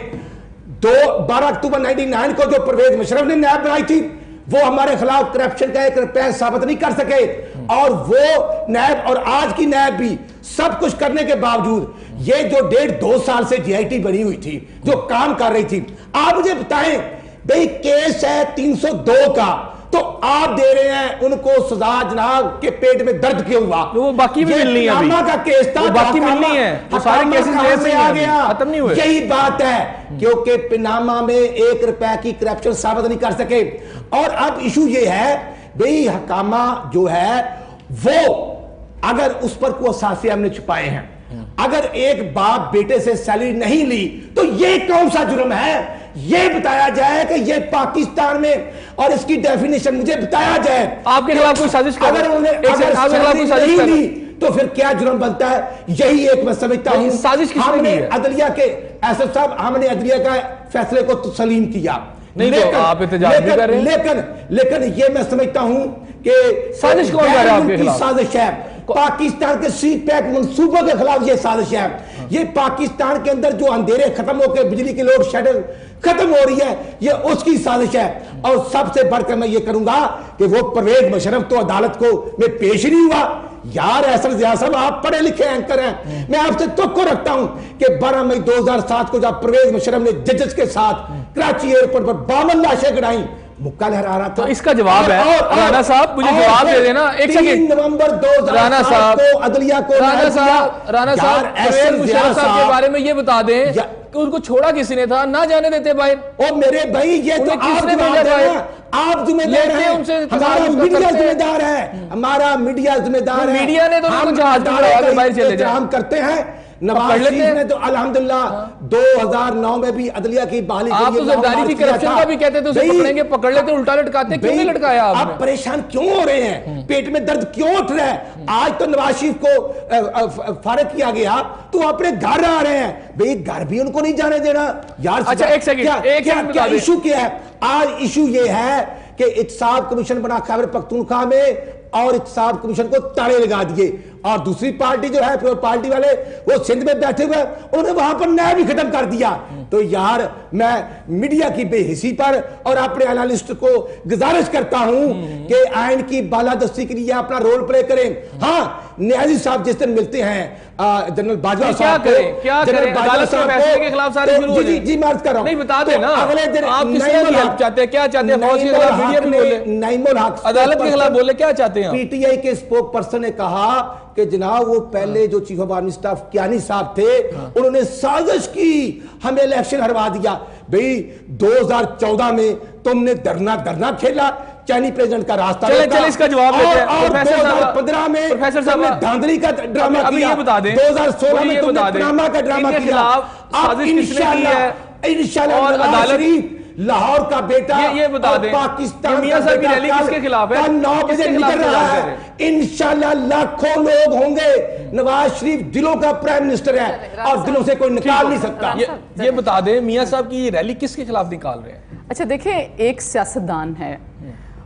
12 अक्टूबर 1999 को जो परवेज मुशर्रफ ने नैब बनाई थी वो हमारे खिलाफ करप्शन का एक रुपया साबित नहीं कर सके, और वो नैब और आज की नैब भी सब कुछ करने के बावजूद ये जो 1.5-2 साल से जीआईटी बनी हुई थी, जो काम कर रही थी, आप मुझे बताएं भाई केस है 302 का, तो आप दे रहे हैं उनको सजा जनाब के पेट में दर्द क्यों हुआ? वो बाकी भी मिलनी है, अभी का केस था, वो बाकी मिलनी है, वो सारे केसेस में आ गया, खत्म नहीं हुए। यही बात है क्योंकि पनामा में 1 रुपए की करप्शन साबित नहीं कर सके। और अब इशू ये है भाई हकामा जो है वो अगर उस पर कोई असासे हमने छुपाए हैं, अगर एक बाप बेटे से सैलरी नहीं ली तो ये कौन सा जुर्म है? ये बताया जाए कि ये पाकिस्तान में, और इसकी डेफिनेशन मुझे बताया जाए। आपके खिलाफ कोई साजिश कर अगर उन्हें एक सेकंड, आपके खिलाफ कोई साजिश नहीं कर दी तो फिर क्या जुर्म बनता है? यही एक मैं समझता हूं। साजिश किसने हमने की है? अदलिया के एसएस साहब, हमने अदलिया का फैसले को तस्लीम किया, नहीं तो आप एहतजाज भी कर रहे हैं। लेकिन ये मैं समझता हूं कि साजिश कौन कर रहा है आपके खिलाफ? साजिश है पाकिस्तान के सी पैक मंसूबों के खिलाफ, ये साजिश है। ये पाकिस्तान के अंदर जो अंधेरे खत्म होकर बिजली की लोड शेडिंग खत्म हो रही है, ये उसकी साजिश है। और सबसे बढ़कर मैं ये करूंगा कि वो परवेज मुशर्रफ तो अदालत को में पेश नहीं हुआ। यार एहसन जिया साहब, आप पढ़े लिखे एंकर हैं, मैं आपसे तुक्को रखता हूं कि 12 मई 2007 को जब परवेज मुशर्रफ ने जजेस के साथ कराची एयरपोर्ट पर 52 लाशें गिराई, मुक्का लहरा रहा था। तो इसका जवाब है राणा साहब, मुझे जवाब दे देना। एक सेकंड, 3 नवंबर 2007 को अदलिया को राणा साहब परवेज मुशर्रफ साहब के बारे में ये बता दें कि उनको छोड़ा किसी ने था, ना जाने देते भाई। ओ मेरे भाई, ये तो किसने भेजा था? आप जिम्मेदार हैं, हमारा मीडिया जिम्मेदार है, हमारा मीडिया जिम्मेदार है। मीडिया ने तो उनको जहाज में उड़ा के बाहर चले जाए। हम करते हैं। नवाज शरीफ ने तो अल्हम्दुलिल्लाह 2009 में भी अदलिया की बहाली के लिए आप तो जरदारी की करप्शन का भी कहते थे, उसे पकड़ेंगे, पकड़ लेते, उल्टा लटकाते, क्यों नहीं लटकाया आपने? आप परेशान क्यों हो रहे हैं? पेट में दर्द क्यों उठ रहा है? आज तो नवाज शरीफ को फारिग किया गया तो अपने घर आ रहे हैं, भाई घर भी उनको नहीं जाने देना यार। अच्छा एक सेकंड, क्या इशू क्या है? आज इशू ये है कि इत्तेसाब कमीशन बना खैबर पख्तूनख्वा में और इत्तेसाब कमीशन को ताले लगा दिए, और दूसरी पार्टी जो है पार्टी वाले वो सिंध में बैठे हुए, उन्होंने वहां पर न्याय भी खत्म कर दिया। तो यार मैं मीडिया की बेहिसी पर और अपने एनालिस्ट को गुजारिश करता हूं कि आइन की बालादस्ती के लिए अपना रोल प्ले करें। हाँ, न्यायाधीश साहब जिस दिन मिलते हैं जनरल बाजवा साहब को, क्या करें अदालत के फैसले के खिलाफ सारे शुरू हो जाए। जी मैं अर्ज कर रहा हूं, नहीं बता दे ना, अगले दिन आप किस तरह की हेल्प चाहते हैं? क्या चाहते हैं? फौज के खिलाफ मीडिया भी बोले, नईमुल हक अदालत के खिलाफ बोले, क्या चाहते हैं? पीटीआई के स्पोक पर्सन ने कहा कि जनाब वो पहले जो chief of army staff Kayani sahab थे, उन्होंने साजिश की, हमें इलेक्शन हरवा दिया। भाई 2014 में तुमने धरना खेला, चाइनीज प्रेसिडेंट का रास्ता चले इसका जवाब लेते हैं। और 2015 में प्रोफेसर साहब धांधली का ड्रामा अभी किया, ये बता दें 2016 में तुमने ड्रामा का ड्रामा किया। अब इंशाल्लाह और अदालत लाहौर का बेटा ये बता दें पाकिस्तान मियां साहब की रैली किसके खिलाफ है? 9 बजे निकल रहा है, इंशाल्लाह लाखों लोग होंगे। नवाज शरीफ दिलों का प्राइम मिनिस्टर है और दिलों से कोई निकाल नहीं सकता। ये बता दें मियां साहब की रैली किसके खिलाफ निकाल रहे हैं? अच्छा देखिए, एक सियासतदान है,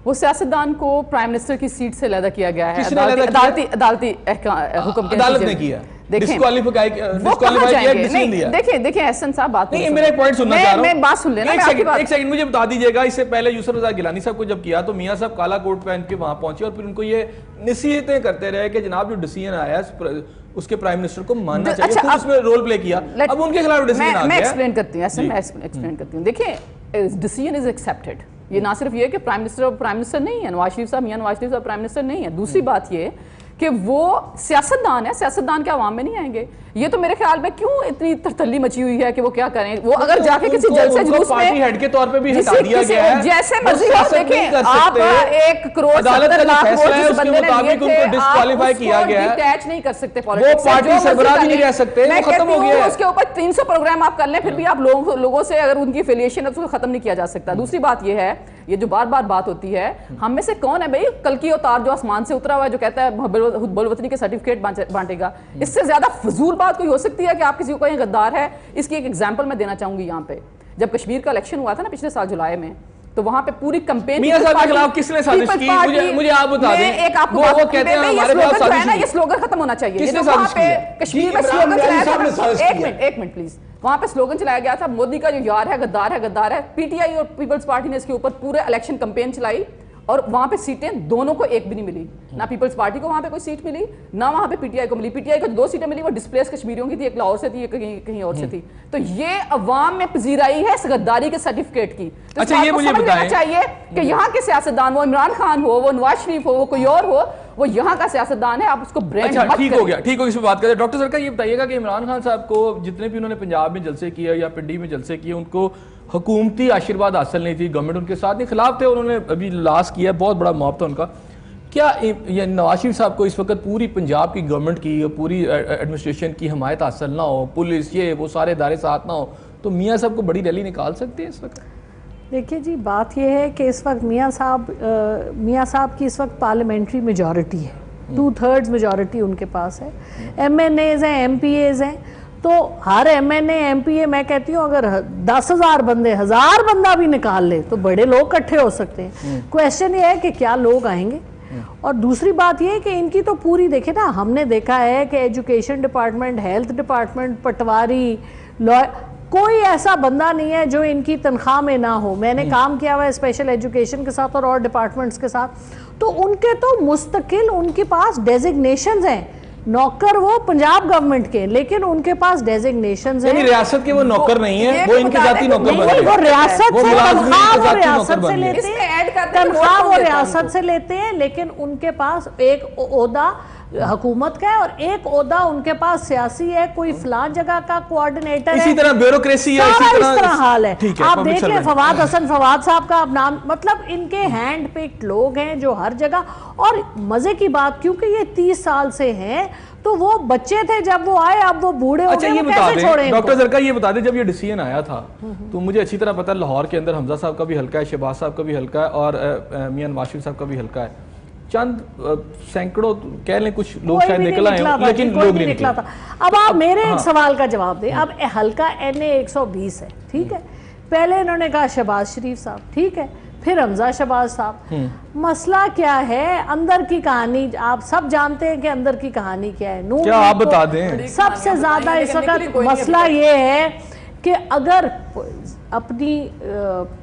वो सियासतदान को प्राइम मिनिस्टर की सीट से अलग किया गया है, अदालती हुक्म के अदालत ने किया, डिस्क्वालीफाई किया, डिसीजन दिया। देखिए एहसन साहब, बात नहीं, मेरा एक पॉइंट सुनना चाह रहा हूं। मैं बात सुन लेना, एक सेकंड मुझे बता दीजिएगा। इससे पहले यूसुफ रजा गिलानी साहब को जब किया तो मियां साहब काला कोट पहन के वहां पहुंचे और फिर उनको ये नसीहतें करते रहे कि जनाब जो डिसीजन आया उसके प्राइम मिनिस्टर को मानना चाहिए। अच्छा, खुद उसमें रोल प्ले किया, अब उनके खिलाफ डिसीजन आ गया। मैं एक्सप्लेन करती हूं, मैं एक्सप्लेन करती हूं। देखिए डिसीजन इज एक्सेप्टेड, ये ना सिर्फ ये कि प्राइम मिनिस्टर नहीं है नवाज शरीफ साहब, मियां नवाज शरीफ साहब प्राइम मिनिस्टर नहीं है। दूसरी बात ये कि वो सियासतदान है, सियासतदान के अवाम में नहीं आएंगे। ये तो मेरे ख्याल में क्यों इतनी तरतल्ली मची हुई है कि वो क्या करें। वो अगर जाके किसी जलसे जुलूस में पार्टी हेड के तौर पे भी हटा दिया गया है, जैसे मर्जी हो। देखिए आप 1 करोड़ अदालत का जो फैसला है उसके मुताबिक उनको डिस्क्वालीफाई किया गया है, अटैच नहीं कर सकते वो पार्टी सरबराह भी नहीं रह सकते, वो खत्म हो गया है। उसके ऊपर 300 प्रोग्राम आप कर लें, फिर भी आप लोगों से अगर उनकी एफिलिएशन है उसको खत्म नहीं किया जा सकता। दूसरी बात ये है, ये जो बार बार बात होती है, हम में से कौन है भाई कल की अवतार जो आसमान से उतरा हुआ है, जो कहता है बलवतनी के सर्टिफिकेट बांटेगा। इससे ज्यादा फजूल बात कोई हो सकती है कि आप किसी को कहें गद्दार है? इसकी एक एग्जांपल मैं देना चाहूंगी। यहाँ पे जब कश्मीर का इलेक्शन हुआ था ना पिछले साल जुलाई में, तो वहां पे पूरी कैंपेन मियां साहब के खिलाफ किसने साजिश की? मुझे आप बता दें। एक आपको वो कहते हैं हमारे खिलाफ साजिश है, ये स्लोगन खत्म होना चाहिए। किसने वहां साजिश पे की? कश्मीर में स्लोगन चलाया था, एक मिनट प्लीज, वहां पे स्लोगन चलाया गया था, मोदी का जो यार है गद्दार है, गद्दार है। पीटीआई और पीपल्स पार्टी ने इसके ऊपर पूरे इलेक्शन कैंपेन चलाई और वहां पे सीटें दोनों को एक भी नहीं मिली। ना पीपल्स पार्टी को वहां पे कोई सीट मिली, ना वहां पे पीटीआई को मिली। पीटीआई को 2 सीटें मिली, वो डिस्प्लेस कश्मीरियों की थी, एक लाहौर से थी, एक कहीं और से थी। तो ये अवाम में पजीराई है इस गद्दारी के सर्टिफिकेट की। तो अच्छा, ये मुझे बताएं चाहिए कि यहाँ के सियासतदान, वो इमरान खान हो, वो नवाज शरीफ हो, वो कोई और हो, वो यहाँ का सियासतदान है, आप उसको ब्रांड अच्छा ठीक हो गया, ठीक हो, इस पर बात करें। डॉक्टर सरकार ये बताइएगा कि इमरान खान साहब को जितने भी उन्होंने पंजाब में जलसे किए या पिंडी में जलसे किए, उनको हुकूमती आशीर्वाद हासिल नहीं थी, गवर्नमेंट उनके साथ नहीं, खिलाफ थे। उन्होंने अभी लास्ट किया, बहुत बड़ा मॉब था उनका। क्या ये नवाज शरीफ साहब को इस वक्त पूरी पंजाब की गवर्नमेंट की, पूरी एडमिनिस्ट्रेशन की हमायत हासिल ना हो, पुलिस ये वो सारे इदारे साथ ना हो, तो मियाँ साहब को बड़ी रैली निकाल सकते हैं इस वक्त? देखिए जी, बात यह है कि इस वक्त मियाँ साहब की इस वक्त पार्लियामेंट्री मेजॉरिटी है, 2/3 मेजॉरिटी उनके पास है। MNAs हैं, MPAs हैं, तो हर MNA MPA मैं कहती हूँ अगर 10,000 बंदे 1000 बंदा भी निकाल ले तो बड़े लोग इकट्ठे हो सकते हैं। क्वेश्चन ये है कि क्या लोग आएंगे। और दूसरी बात ये है कि इनकी तो पूरी देखे ना, हमने देखा है कि एजुकेशन डिपार्टमेंट, हेल्थ डिपार्टमेंट, पटवारी, लॉ, कोई ऐसा बंदा नहीं है जो इनकी तनख्वाह में ना हो। मैंने काम किया हुआ है स्पेशल एजुकेशन के साथ और डिपार्टमेंट्स के साथ, तो उनके तो मुस्तकिल उनके पास डेजिग्नेशंस हैं। नौकर वो पंजाब गवर्नमेंट के, लेकिन उनके पास डेजिग्नेशंस हैं। रियासत के वो नौकर नहीं है, वो इनके जाती नौकर बन गए। वो रियासत से तनख्वाह वो रियासत से लेते इसमें हैं, ऐड करते हैं, तनख्वाह वो वोट देता रियासत से लेते हैं, लेकिन उनके पास एक ओहदा हुकूमत का है और एक ओहदा उनके पास सियासी है, कोई फलां जगह का कोऑर्डिनेटर है। इसी तरह ब्यूरोक्रेसी है, सारा इसी इस तरह हाल है। ठीक आप public देख लें servant। फवाद हसन फवाद साहब का आप नाम, मतलब इनके हैंड पिक्ड लोग हैं जो हर जगह। और मजे की बात, क्योंकि ये 30 साल से हैं, तो वो बच्चे थे जब वो आए, अब वो बूढ़े हो अच्छा गए, ये वो बता कैसे छोड़े दें इनको? डॉक्टर जरका, ये बता दें जब ये डिसीजन आया था तो मुझे अच्छी तरह पता है लाहौर के अंदर हमजा साहब का भी हल्का है, शहबाज साहब का भी हल्का है और मियां नवाज शरीफ साहब का भी हल्का है। चंद सैकड़ों कह लें कुछ लोग कोई शायद भी निकल आए निकला हों, था, लेकिन कोई लोग भी नहीं निकला निकले। था। अब आप मेरे एक हाँ। सवाल का जवाब दें। अब हल्का NA 120 है, ठीक है। पहले इन्होंने कहा शहबाज शरीफ साहब, ठीक है, फिर हमजा शहबाज साहब। मसला क्या है, अंदर की कहानी आप सब जानते हैं कि अंदर की कहानी क्या है। नून क्या आप लीग को बता दें? सबसे ज्यादा इस लेकिन निकली वक्त कोई नहीं मसला ये है कि अगर अपनी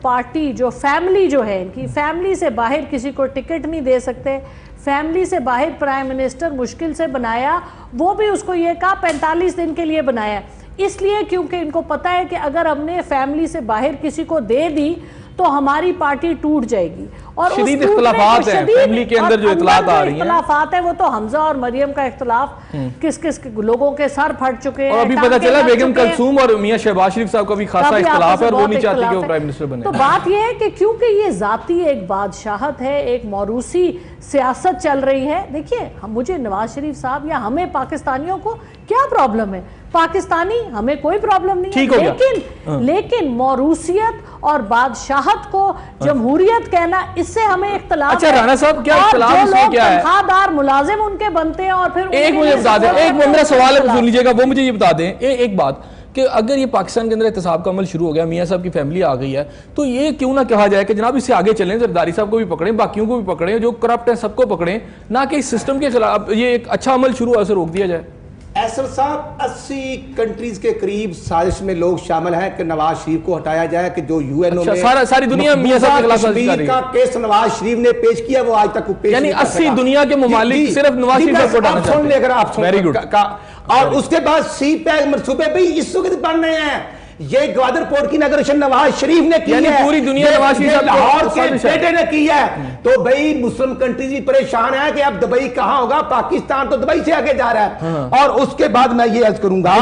पार्टी जो फैमिली जो है इनकी, फैमिली से बाहर किसी को टिकट नहीं दे सकते, फैमिली से बाहर प्राइम मिनिस्टर मुश्किल से बनाया, वो भी उसको ये कहा 45 दिन के लिए बनाया, इसलिए क्योंकि इनको पता है कि अगर हमने फैमिली से बाहर किसी को दे दी तो हमारी पार्टी टूट जाएगी। और उस शदीद टूटने को इख्तलाफात है, शदीद- फैमिली के अंदर जो और इत्तलात आ जो रही हैं। इख्तलाफात है वो तो हमजा और मरियम का इख्तलाफ, किस किस लोगों के सर फट चुके हैं, और अभी पता टांके चला लग बेगम चुके हैं। कलसूम और मियां शहबाज शरीफ साहब का भी खासा काफी इख्तलाफ आपस है में और वो नहीं बहुत चाहती कि इख्तलाफ वो है। प्राइम मिनिस्टर बने। तो बात यह है कि क्योंकि ये जाती एक बादशाहत है, एक मौरूसी सियासत चल रही है। देखिए मुझे नवाज शरीफ साहब या हमें पाकिस्तानियों को क्या प्रॉब्लम है, पाकिस्तानी हमें कोई प्रॉब्लम नहीं ठीक हो है, गया। लेकिन मौरूसियत और बादशाहत को जमहूरियत कहना, इससे हमें इख्तलाफ अच्छा है। राना साहब, क्या और इख्तलाफ जो इसमें लोग क्या है? तनख्वाहदार मुलाजिम उनके बनते हैं और फिर एक उनके मुझे लिए बता दें, सपोर्ट एक करते हैं, मेरा सवाल है, उनके सुन लीजिएगा, वो मुझे ये बता दें एक बात कि अगर ये पाकिस्तान के अंदर एहतसाब का अमल शुरू हो गया, मियां साहब की फैमिली आ गई है, तो ये क्यों ना कहा जाए कि जनाब इससे आगे चलें, जरदारी साहब को भी पकड़ें, बाकियों को भी पकड़ें, जो करप्ट हैं सबको पकड़ें, ना कि इस सिस्टम के खिलाफ ये एक अच्छा अमल शुरू हुआ उसे रोक दिया जाए। एसर साहब 80 कंट्रीज के करीब साजिश में लोग शामिल हैं कि नवाज शरीफ को हटाया जाए, कि जो यूएनओ अच्छा, में सारी दुनिया मियां साहब के खिलाफ साजिश कर रही का है। केस नवाज शरीफ ने पेश किया, वो आज तक वो पेश यानी नहीं कर 80 सका। दुनिया के ममालिक जी, सिर्फ नवाज जी, शरीफ को हटाना आप सुन चाहते ले, हैं। अगर आप सुन Very good। और उसके बाद सी पैक मनसूबे भी इस वक्त बन रहे हैं। ये ग्वादर पोर्ट की इनॉग्रेशन नवाज शरीफ ने की यानी है, पूरी दुनिया ये- नवाज शरीफ ये साहब को लाहौर के साजिश है। बेटे ने की है। तो भाई मुस्लिम कंट्रीज भी परेशान है कि अब दुबई कहां होगा, पाकिस्तान तो दुबई से आगे जा रहा है। और उसके बाद मैं ये अर्ज करूंगा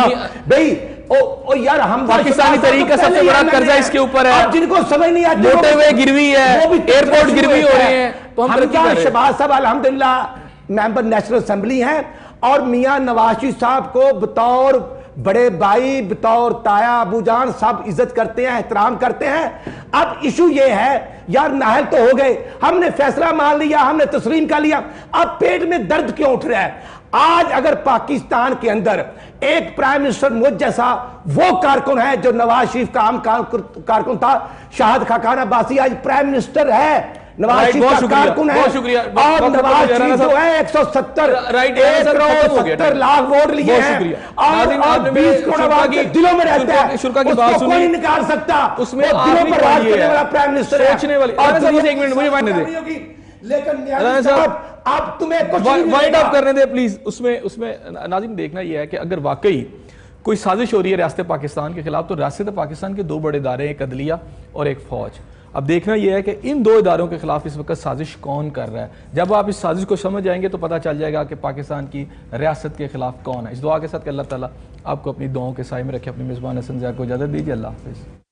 भाई, ओ यार हम पाकिस्तानी तहरीक का सबसे बड़ा कर्जा इसके ऊपर है। अब जिनको समझ नहीं आती, मोटे हुए गिरवी है, एयरपोर्ट गिरवी हो रहे हैं, तो हम तरक्की कर रहे हैं। शहबाज साहब अल्हम्दुलिल्लाह मेंबर नेशनल असेंबली हैं और मियां नवाज शरीफ साहब को बतौर बड़े भाई, बतौर ताया अबूजान सब इज्जत करते हैं, एहतराम करते हैं। अब इशू ये है यार, नाहल तो हो गए, हमने फैसला मान लिया, हमने तस्लीम कर लिया, अब पेट में दर्द क्यों उठ रहा है? आज अगर पाकिस्तान के अंदर एक प्राइम मिनिस्टर मुझ जैसा वो कारकुन है जो नवाज शरीफ का आम कारकुन था, शाहिद खाकान अब्बासी आज प्राइम मिनिस्टर है, नवाज शरीफ का कारकुन है, बहुत शुक्रिया। और नवाज शरीफ जो है 170 राइट, 1 लाख वोट लिए हैं और 20 करोड़ आवाम के दिलों में रहता है, शुक्रिया की उसको बात कोई सुनी, निकाल सकता, उसमें वो दिलों आखिरी पर राज पॉइंट ये करने है, वाला प्राइम मिनिस्टर है। सोचने वाली- और राना साहब, दुनिया एक मिनट मुझे मानने दे। लेकिन राना न्यायाधीश साहब, साहब अब तुम्हें कुछ नहीं वाइंड मिलेगा। अप करने दे प्लीज। उसमें नाज़रीन देखना यह है कि अगर वाकई कोई साजिश हो रही है रियासत पाकिस्तान के खिलाफ, तो रियासत पाकिस्तान के दो बड़े इदारे, एक अदलिया और एक फौज। अब देखना यह है कि इन दो इदारों के खिलाफ इस वक्त साजिश कौन कर रहा है। जब आप इस साजिश को समझ जाएंगे तो पता चल जाएगा कि पाकिस्तान की रियासत के खिलाफ कौन है। इस दुआ के साथ कि अल्लाह ताला आपको अपनी दुआओं के साए में रखे। अपने मेज़बान हसन ज़िया को इजाज़त दीजिए। अल्लाह हाफ़िज़।